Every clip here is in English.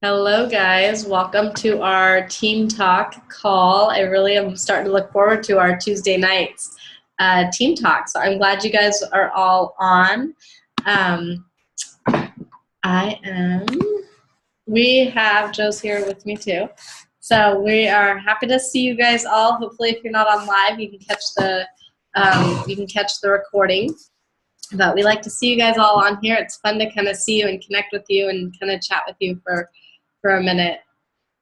Hello, guys. Welcome to our Team Talk call. I really am starting to look forward to our Tuesday nights Team Talk. So I'm glad you guys are all on. Um, we have Joe's here with me too. So we are happy to see you guys all. Hopefully, if you're not on live, you can catch the recording. But we like to see you guys all on here. It's fun to kind of see you and connect with you and kind of chat with you for a minute.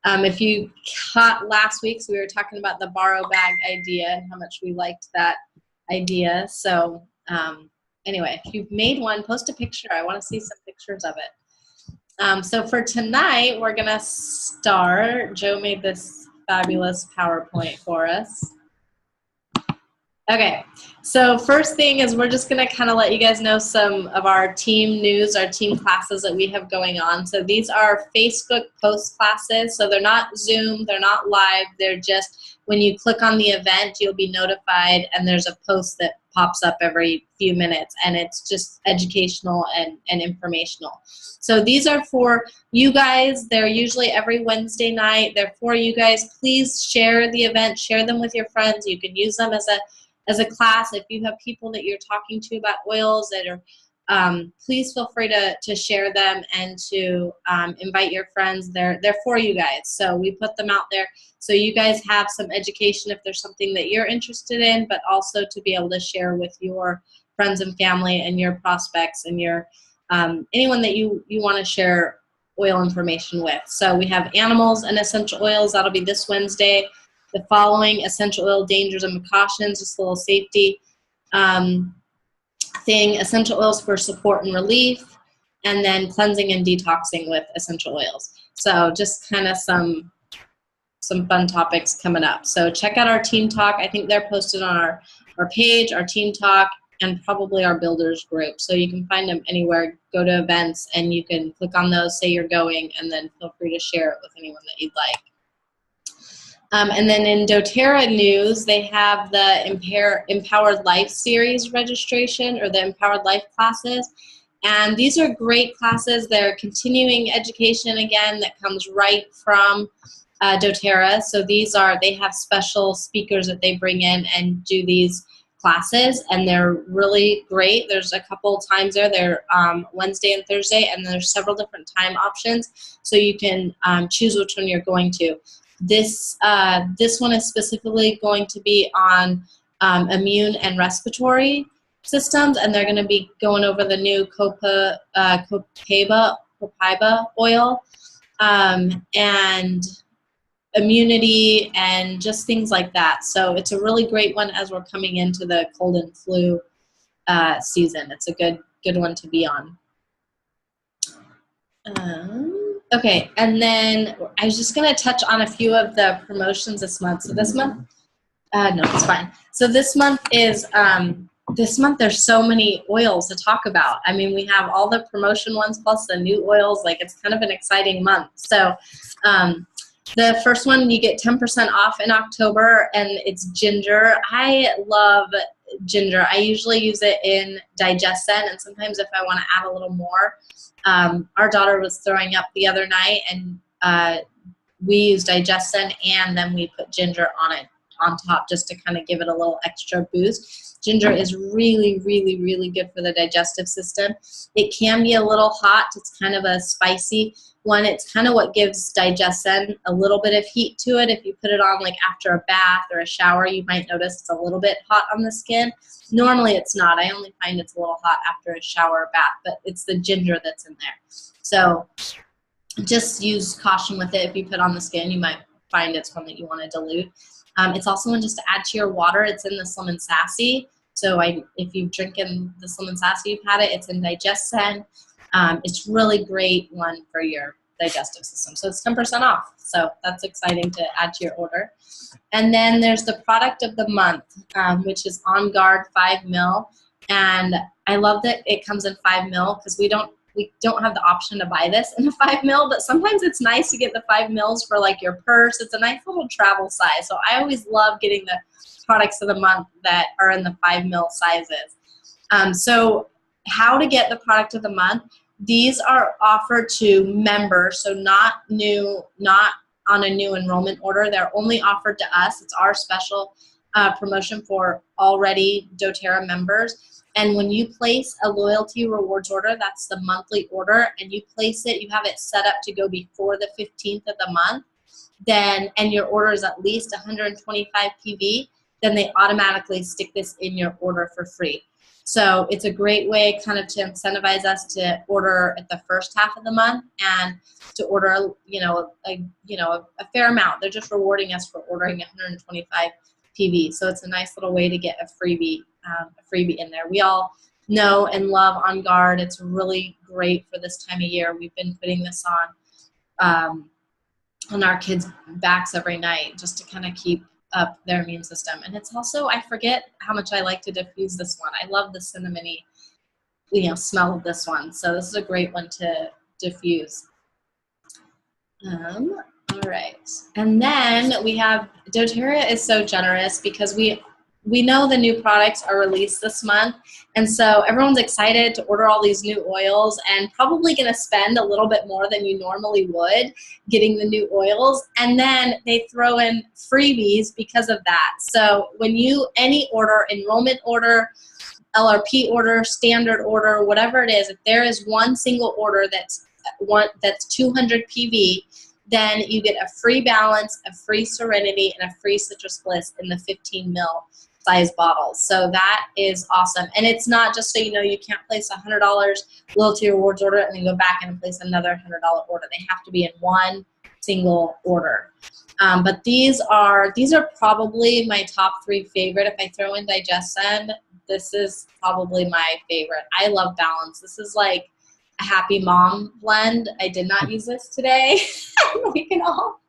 If you caught last week's, we were talking about the borrow bag idea and how much we liked that idea. So anyway, if you've made one, post a picture. I want to see some pictures of it. So for tonight, we're going to start. Joe made this fabulous PowerPoint for us. Okay, so first thing is we're just going to kind of let you guys know some of our team news, our team classes that we have going on. So these are Facebook post classes, so they're not Zoom, they're not live, they're just when you click on the event, you'll be notified, and there's a post that pops up every few minutes, and it's just educational and informational. So these are for you guys. They're usually every Wednesday night. They're for you guys. Please share the event, share them with your friends. You can use them as a class. If you have people that you're talking to about oils that are, please feel free to share them and to invite your friends. They're for you guys. So we put them out there so you guys have some education if there's something that you're interested in, but also to be able to share with your friends and family and your prospects and your anyone that you want to share oil information with. So we have animals and essential oils. That'll be this Wednesday. The following essential oil dangers and precautions, just a little safety thing, essential oils for support and relief, and then cleansing and detoxing with essential oils. So just kind of some fun topics coming up. So check out our Team Talk. I think they're posted on our page, our Team Talk, and probably our builders group. So you can find them anywhere. Go to events and you can click on those, say you're going, and then feel free to share it with anyone that you'd like. And then in doTERRA news, they have the Empowered Life series registration, or the Empowered Life classes. And these are great classes. They're continuing education, again, that comes right from doTERRA. So they have special speakers that they bring in and do these classes, and they're really great. There's a couple times there. They're Wednesday and Thursday, and there's several different time options. So you can choose which one you're going to. This one is specifically going to be on immune and respiratory systems, and they're going to be going over the new copaiba oil and immunity and just things like that. So it's a really great one as we're coming into the cold and flu season. It's a good one to be on. Okay, and then I was just going to touch on a few of the promotions this month. So this month, no, it's fine. So this month there's so many oils to talk about. I mean, we have all the promotion ones plus the new oils. Like, it's kind of an exciting month. So the first one, you get 10% off in October, and it's ginger. I love ginger. I usually use it in Digescent, and sometimes if I want to add a little more. Our daughter was throwing up the other night, and we used Digescent, and then we put ginger on top just to kind of give it a little extra boost. Ginger is really, really, really good for the digestive system. It can be a little hot. It's kind of a spicy one. It's kind of what gives Digescent a little bit of heat to it. If you put it on like after a bath or a shower, you might notice it's a little bit hot on the skin. Normally it's not. I only find it's a little hot after a shower or bath, but it's the ginger that's in there. So just use caution with it. If you put on the skin, you might find it's one that you want to dilute. It's also one just to add to your water. It's in the Slim and Sassy. So if you've drinking the Slim and Sassy, you've had it. It's in Digescent. It's really great one for your digestive system. So it's 10% off. So that's exciting to add to your order. And then there's the product of the month, which is On Guard 5 ml. And I love that it comes in 5 ml because we don't have the option to buy this in a 5 ml, but sometimes it's nice to get the 5 mls for like your purse. It's a nice little travel size. So I always love getting the products of the month that are in the 5 ml sizes. So how to get the product of the month? These are offered to members, so not on a new enrollment order. They're only offered to us. It's our special promotion for already doTERRA members. And when you place a loyalty rewards order, that's the monthly order, and you place it, you have it set up to go before the 15th of the month, then, and your order is at least 125 PV, then they automatically stick this in your order for free. So it's a great way kind of to incentivize us to order at the first half of the month and to order, a fair amount. They're just rewarding us for ordering 125 PV. So it's a nice little way to get a freebie in there. We all know and love On Guard. It's really great for this time of year. We've been putting this on our kids' backs every night just to kind of keep up their immune system. And it's also, I forget how much I like to diffuse this one. I love the cinnamony, smell of this one. So this is a great one to diffuse. All right. And then we have, doTERRA is so generous because we know the new products are released this month, and so everyone's excited to order all these new oils and probably going to spend a little bit more than you normally would getting the new oils, and then they throw in freebies because of that. So when any order, enrollment order, LRP order, standard order, whatever it is, if there is one single order that's 200 PV, then you get a free Balance, a free Serenity, and a free Citrus Bliss in the 15 ml size bottles. So that is awesome. And it's not just so you know, you can't place a $100 loyalty rewards order and then go back and place another $100 order. They have to be in one single order. But these are probably my top 3 favorite. If I throw in Digestion, this is probably my favorite. I love Balance. This is like a happy mom blend. I did not use this today. We can all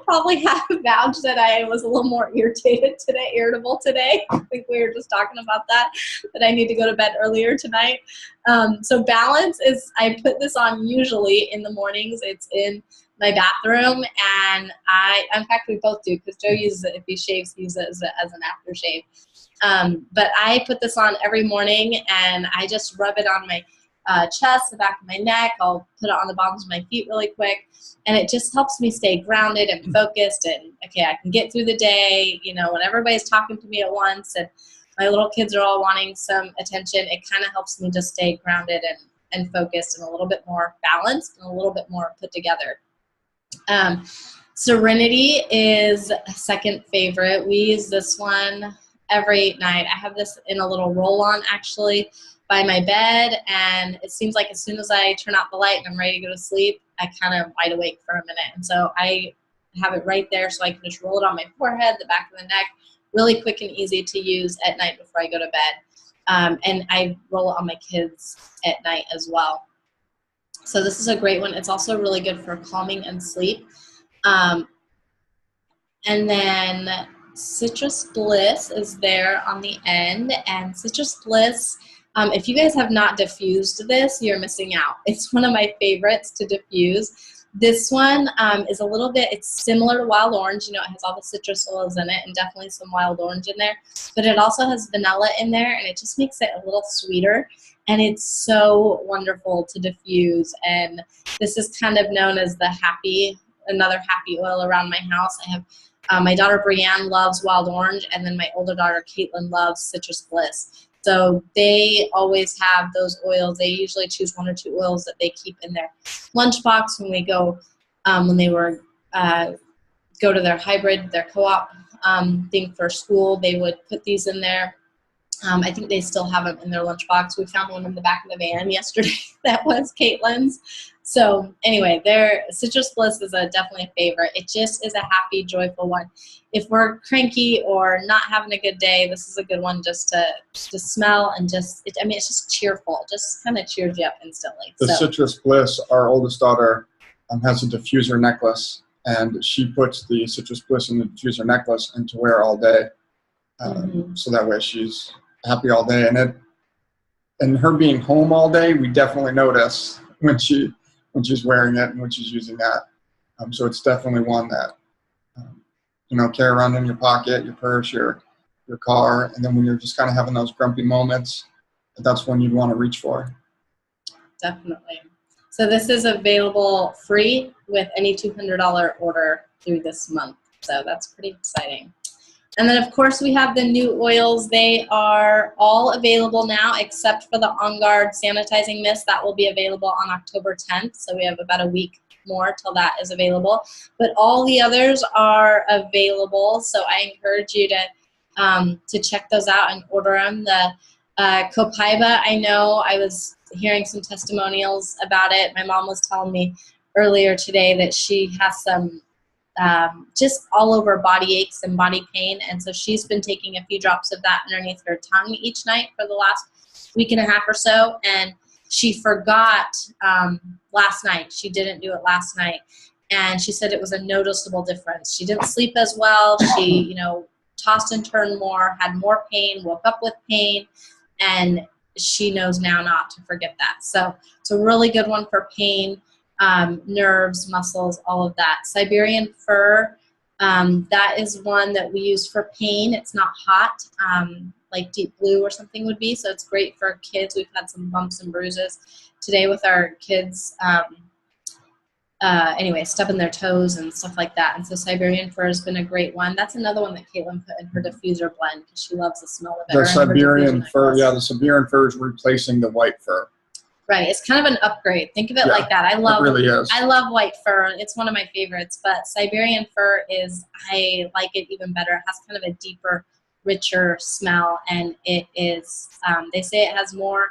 probably have vouched that I was a little more irritable today. I think we were just talking about that I need to go to bed earlier tonight. So Balance is, I put this on usually in the mornings. It's in my bathroom, and in fact, we both do, because Joe uses it if he shaves, he uses it as an aftershave. But I put this on every morning, and I just rub it on my chest, the back of my neck. I'll put it on the bottoms of my feet really quick, and it just helps me stay grounded and focused, and okay, I can get through the day, when everybody's talking to me at once and my little kids are all wanting some attention. It kind of helps me just stay grounded and focused and a little bit more balanced and a little bit more put together. Serenity is a second favorite. We use this one every night. I have this in a little roll-on actually by my bed, and it seems like as soon as I turn out the light and I'm ready to go to sleep, I kind of wide awake for a minute. And so I have it right there so I can just roll it on my forehead, the back of the neck, really quick and easy to use at night before I go to bed. And I roll it on my kids at night as well. So this is a great one. It's also really good for calming and sleep. And then Citrus Bliss is there on the end, and Citrus Bliss, if you guys have not diffused this, you're missing out. It's one of my favorites to diffuse. This one is a little bit, it's similar to Wild Orange. It has all the citrus oils in it and definitely some Wild Orange in there. But it also has vanilla in there, and it just makes it a little sweeter. And it's so wonderful to diffuse. And this is kind of known as the another happy oil around my house. I have my daughter Brianne loves Wild Orange, and then my older daughter Caitlin loves Citrus Bliss. So they always have those oils. They usually choose 1 or 2 oils that they keep in their lunchbox when we go, go to their hybrid, their co-op thing for school. They would put these in there. I think they still have them in their lunchbox. We found one in the back of the van yesterday that was Caitlin's. So anyway, Citrus Bliss is definitely a favorite. It just is a happy, joyful one. If we're cranky or not having a good day, this is a good one just to smell and it's just cheerful. Just kind of cheers you up instantly. The Citrus Bliss, our oldest daughter, has a diffuser necklace, and she puts the Citrus Bliss in the diffuser necklace and to wear all day. So that way she's happy all day. And her being home all day, we definitely notice when she's wearing it and when she's using that. So it's definitely one that carry around in your pocket, your purse, your car, and then when you're just kind of having those grumpy moments, that's when you'd want to reach for. Definitely. So this is available free with any $200 order through this month. So that's pretty exciting. And then, of course, we have the new oils. They are all available now except for the On Guard Sanitizing Mist. That will be available on October 10th. So we have about a week more till that is available. But all the others are available. So I encourage you to check those out and order them. The Copaiba, I know I was hearing some testimonials about it. My mom was telling me earlier today that she has some just all over body aches and body pain, and so she's been taking a few drops of that underneath her tongue each night for the last week and a half or so, and she forgot last night. She didn't do it last night, and she said it was a noticeable difference. She didn't sleep as well. She, tossed and turned more, had more pain, woke up with pain, and she knows now not to forget that. So it's a really good one for pain, nerves, muscles, all of that. Siberian fir, that is one that we use for pain. It's not hot, like deep blue or something would be, so it's great for kids. We've had some bumps and bruises today with our kids, anyway, stubbing their toes and stuff like that. And so Siberian fir has been a great one. That's another one that Caitlin put in her diffuser blend because she loves the smell of it. The Siberian fir, yeah, the Siberian fir is replacing the white fir. Right, it's kind of an upgrade. Think of it like that. It really is. I love white fir. It's one of my favorites, but Siberian fir I like it even better. It has kind of a deeper, richer smell, and it is, they say it has more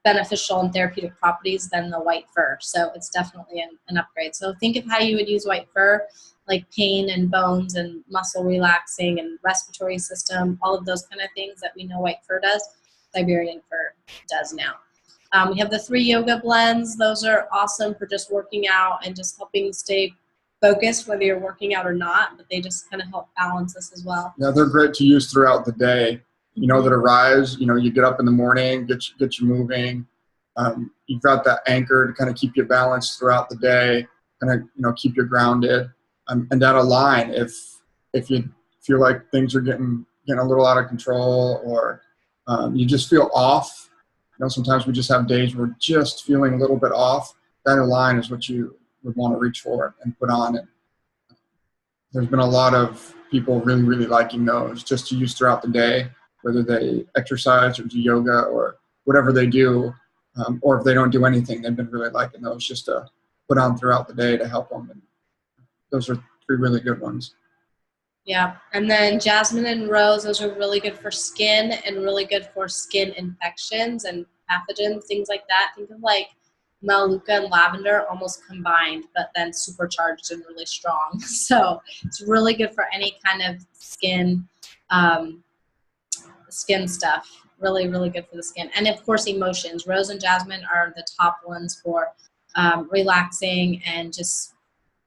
beneficial and therapeutic properties than the white fir, so it's definitely an upgrade. So think of how you would use white fir, like pain and bones and muscle relaxing and respiratory system, all of those kind of things that we know white fir does, Siberian fir does now. We have the 3 yoga blends. Those are awesome for just working out and just helping stay focused, whether you're working out or not, but they just kind of help balance us as well. Yeah, they're great to use throughout the day. You know that arise, you get up in the morning, get you moving. You've got that anchor to kind of keep you balanced throughout the day, kind of, keep you grounded. And that align if you feel like things are getting a little out of control, or you just feel off. Sometimes we just have days where we're just feeling a little bit off. That align is what you would want to reach for and put on. And there's been a lot of people really, really liking those just to use throughout the day, whether they exercise or do yoga or whatever they do, or if they don't do anything, they've been really liking those just to put on throughout the day to help them. And those are 3 really good ones. Yeah, and then jasmine and rose, those are really good for skin and really good for skin infections and pathogens, things like that. Think of like Melaleuca and lavender almost combined, but then supercharged and really strong. So it's really good for any kind of skin stuff. Really, really good for the skin. And of course, emotions. Rose and jasmine are the top ones for relaxing and just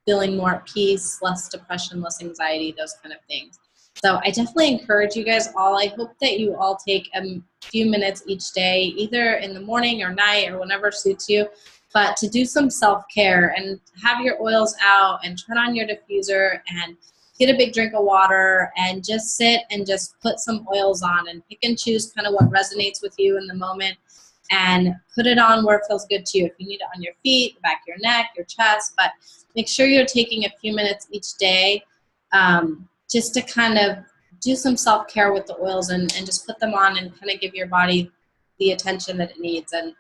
feeling more at peace, less depression, less anxiety, those kind of things. So I definitely encourage you guys all. I hope that you all take a few minutes each day, either in the morning or night or whenever suits you, but to do some self-care and have your oils out and turn on your diffuser and get a big drink of water and just sit and just put some oils on and pick and choose kind of what resonates with you in the moment and put it on where it feels good to you. If you need it on your feet, the back of your neck, your chest, but make sure you're taking a few minutes each day just to kind of do some self-care with the oils and just put them on and kind of give your body the attention that it needs. And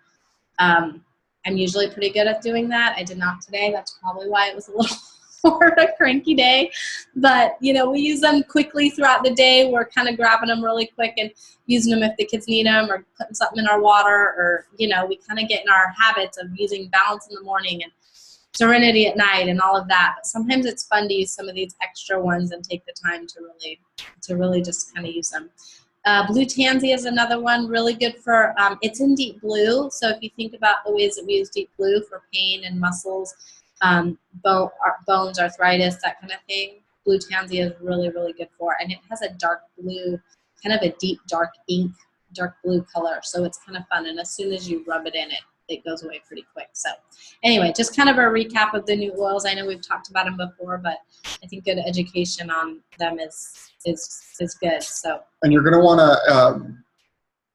I'm usually pretty good at doing that. I did not today. That's probably why it was a little more of a cranky day. But, we use them quickly throughout the day. We're kind of grabbing them really quick and using them if the kids need them, or putting something in our water, or, we kind of get in our habits of using balance in the morning and serenity at night and all of that. But sometimes it's fun to use some of these extra ones and take the time to really just kind of use them. Blue tansy is another one, really good for, it's in deep blue. So if you think about the ways that we use deep blue for pain and muscles, bones, arthritis, that kind of thing, blue tansy is really, really good for. And it has a dark blue, kind of a deep dark ink, dark blue color. So it's kind of fun. And as soon as you rub it in, it goes away pretty quick. So anyway, just kind of a recap of the new oils. I know we've talked about them before, but I think good education on them is good. So. And you're going to want to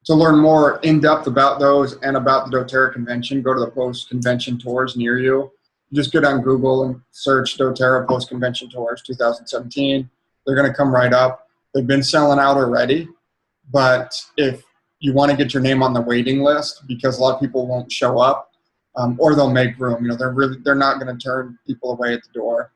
to learn more in depth about those and about the doTERRA convention, go to the post-convention tours near you. Just go down Google and search doTERRA post-convention tours 2017. They're going to come right up. They've been selling out already, but if you want to get your name on the waiting list, because a lot of people won't show up, or they'll make room. They're not going to turn people away at the door.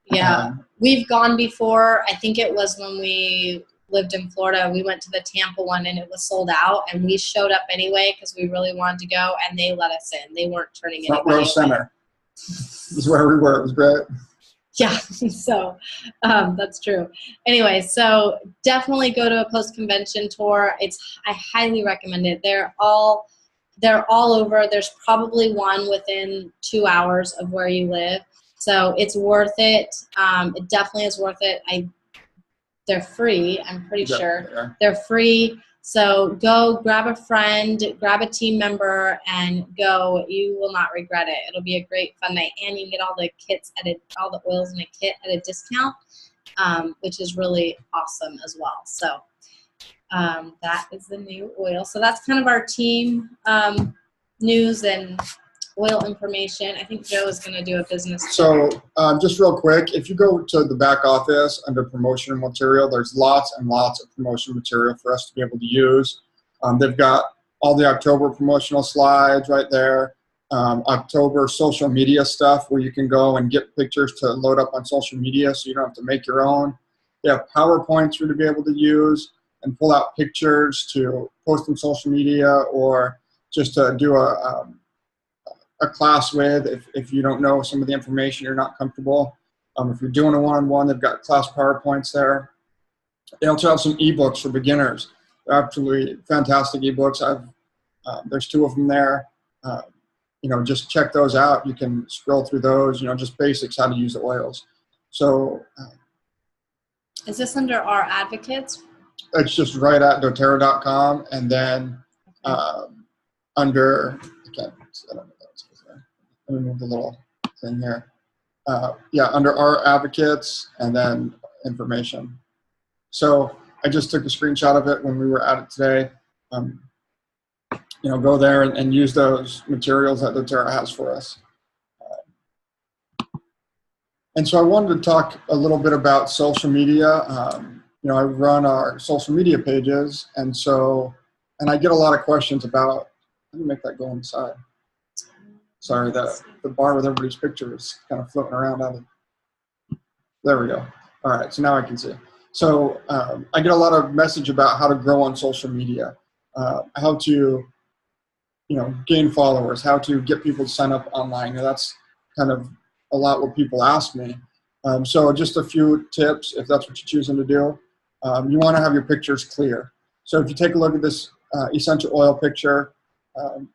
Yeah, we've gone before. I think it was when we lived in Florida. We went to the Tampa one and it was sold out, and we showed up anyway because we really wanted to go, and they let us in. They weren't turning Front anybody row away. center. This is where we were. It was great. Yeah, so that's true. Anyway, so definitely go to a post-convention tour. I highly recommend it. They're all over. There's probably one within 2 hours of where you live. So it's worth it. It definitely is worth it. They're free, I'm pretty sure. Yeah. They're free. So go grab a friend, grab a team member, and go. You will not regret it. It'll be a great fun night. And you can get all the kits all the oils in a kit at a discount, which is really awesome as well. So that is the new oil. So that's kind of our team news and oil information. I think Joe is going to do a business. So just real quick, if you go to the back office under promotional material, there's lots and lots of promotional material for us to be able to use. They've got all the October promotional slides right there. October social media stuff where you can go and get pictures to load up on social media so you don't have to make your own. They have PowerPoints for you to be able to use and pull out pictures to post on social media, or just to do a class with if you don't know some of the information, you're not comfortable. If you're doing a one-on-one, they've got class PowerPoints there. They also have some ebooks for beginners. They're absolutely fantastic ebooks. There's 2 of them there. Just check those out. You can scroll through those, just basics, how to use the oils. So is this under our advocates? It's just right at doTERRA.com, and then under, I don't know. Let me move the little thing here. Under our advocates and then information. So I just took a screenshot of it when we were at it today. Go there and use those materials that doTERRA has for us. And so I wanted to talk a little bit about social media. I run our social media pages, and I get a lot of questions about, let me make that go inside. Sorry, the bar with everybody's picture is kind of floating around on it. There we go. All right, so now I can see. So I get a lot of message about how to grow on social media, how to, gain followers, how to get people to sign up online. That's kind of a lot what people ask me. So just a few tips, if that's what you're choosing to do. You want to have your pictures clear. So if you take a look at this essential oil picture,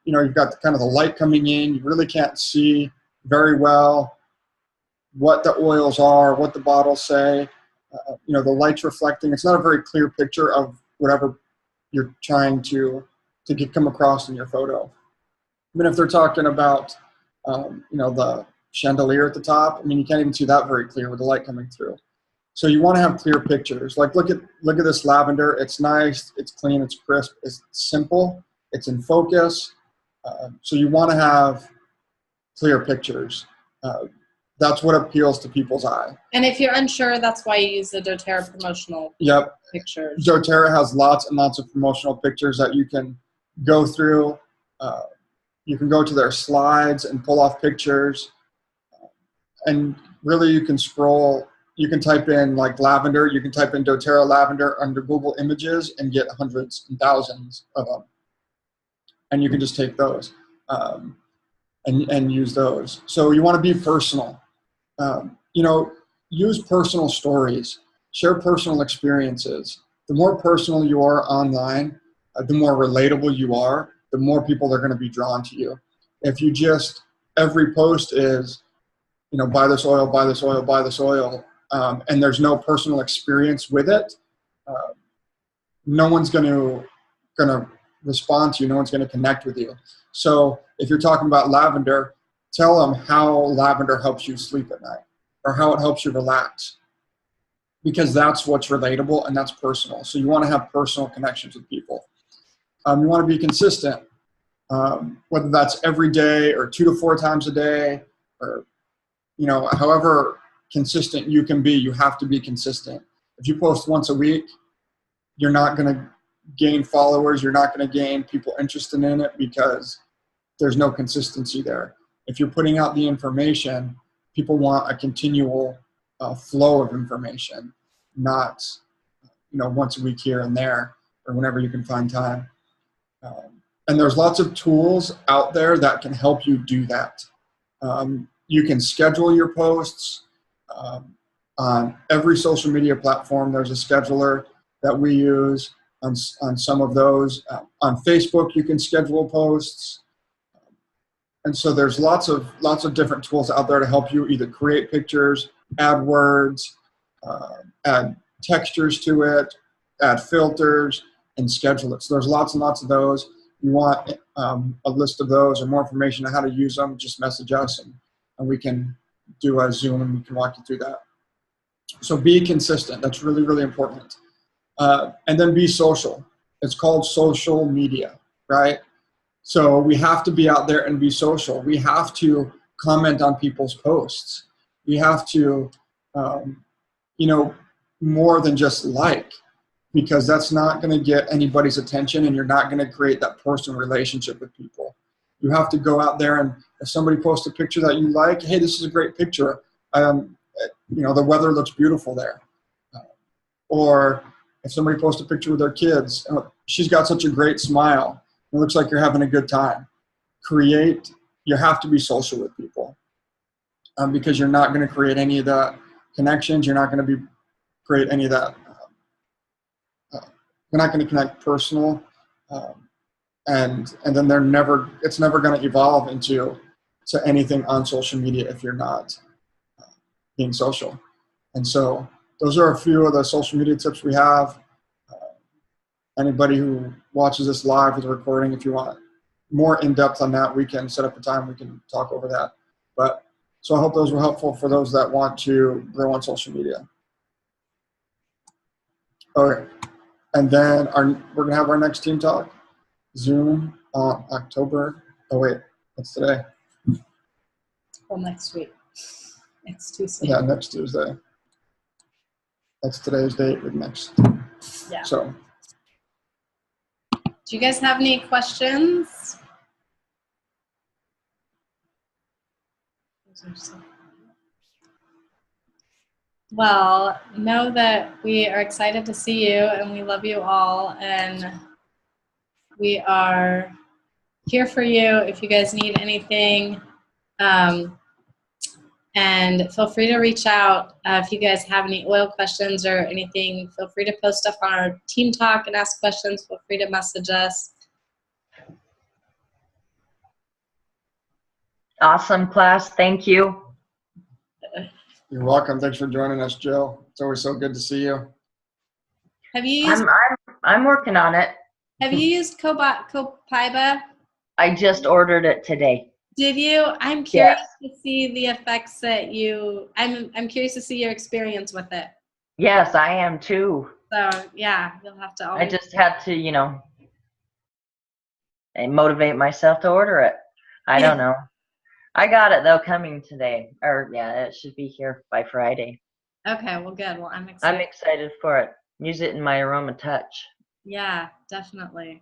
you've got kind of the light coming in. You really can't see very well what the oils are, what the bottles say. The light's reflecting. It's not a very clear picture of whatever you're trying to come across in your photo. I mean, if they're talking about, the chandelier at the top, you can't even see that very clear with the light coming through. So you want to have clear pictures. Like look at this lavender. It's nice, it's clean, it's crisp, it's simple, it's in focus. So you want to have clear pictures. That's what appeals to people's eye. And if you're unsure, that's why you use the doTERRA promotional pictures. doTERRA has lots and lots of promotional pictures that you can go through. You can go to their slides and pull off pictures. And really you can scroll. You can type in like lavender. You can type in doTERRA lavender under Google Images and get hundreds and thousands of them. And you can just take those and use those. So you want to be personal. Use personal stories. Share personal experiences. The more personal you are online, the more relatable you are, the more people are going to be drawn to you. If you just, every post is, buy this oil, buy this oil, buy this oil, and there's no personal experience with it, no one's going to respond to you. No one's going to connect with you. So if you're talking about lavender, tell them how lavender helps you sleep at night or how it helps you relax, because that's what's relatable and that's personal. So you want to have personal connections with people. You want to be consistent, whether that's every day or 2 to 4 times a day, or however consistent you can be. You have to be consistent. If you post once a week, you're not going to gain followers. You're not going to gain people interested in it because there's no consistency there. If you're putting out the information, people want a continual flow of information, not once a week here and there or whenever you can find time. And there's lots of tools out there that can help you do that. You can schedule your posts on every social media platform. There's a scheduler that we use on some of those. On Facebook, you can schedule posts. And so there's lots of different tools out there to help you either create pictures, add words, add textures to it, add filters, and schedule it. So there's lots and lots of those. You want a list of those or more information on how to use them, just message us and we can do a Zoom and we can walk you through that. So be consistent. That's really, really important. And then be social. It's called social media, right? So we have to be out there and be social. We have to comment on people's posts. We have to, more than just like, because that's not going to get anybody's attention and you're not going to create that personal relationship with people. You have to go out there and if somebody posts a picture that you like, hey, this is a great picture. The weather looks beautiful there. Or if somebody posts a picture with their kids, she's got such a great smile. It looks like you're having a good time. You have to be social with people because you're not going to create any of that connections. You're not going to create any of that. You're not going to connect personal. And then it's never going to evolve into anything on social media if you're not being social. And so those are a few of the social media tips we have. Anybody who watches this live with a recording, if you want more in-depth on that, we can set up a time, we can talk over that. So I hope those were helpful for those that want to grow on social media. Okay, and then we're gonna have our next team talk, Zoom on October, what's today? Well, next week. Next Tuesday. Yeah, next Tuesday. That's today's date with next. Yeah. So. Do you guys have any questions? Well, know that we are excited to see you and we love you all and we are here for you if you guys need anything. And feel free to reach out if you guys have any oil questions or anything. Feel free to post stuff on our team talk and ask questions. Feel free to message us. Awesome class. Thank you. You're welcome. Thanks for joining us, Jill. It's always so good to see you. Have you used? I'm working on it. Have you used Copaiba? I just ordered it today. Did you? I'm curious Yes. to see the effects that you. I'm curious to see your experience with it. Yes, I am too. So yeah, you'll have to. I just had to, motivate myself to order it. I don't know. I got it though coming today, or yeah, it should be here by Friday. Okay, well, good. Well, I'm excited. I'm excited for it. Use it in my aroma touch. Yeah, definitely.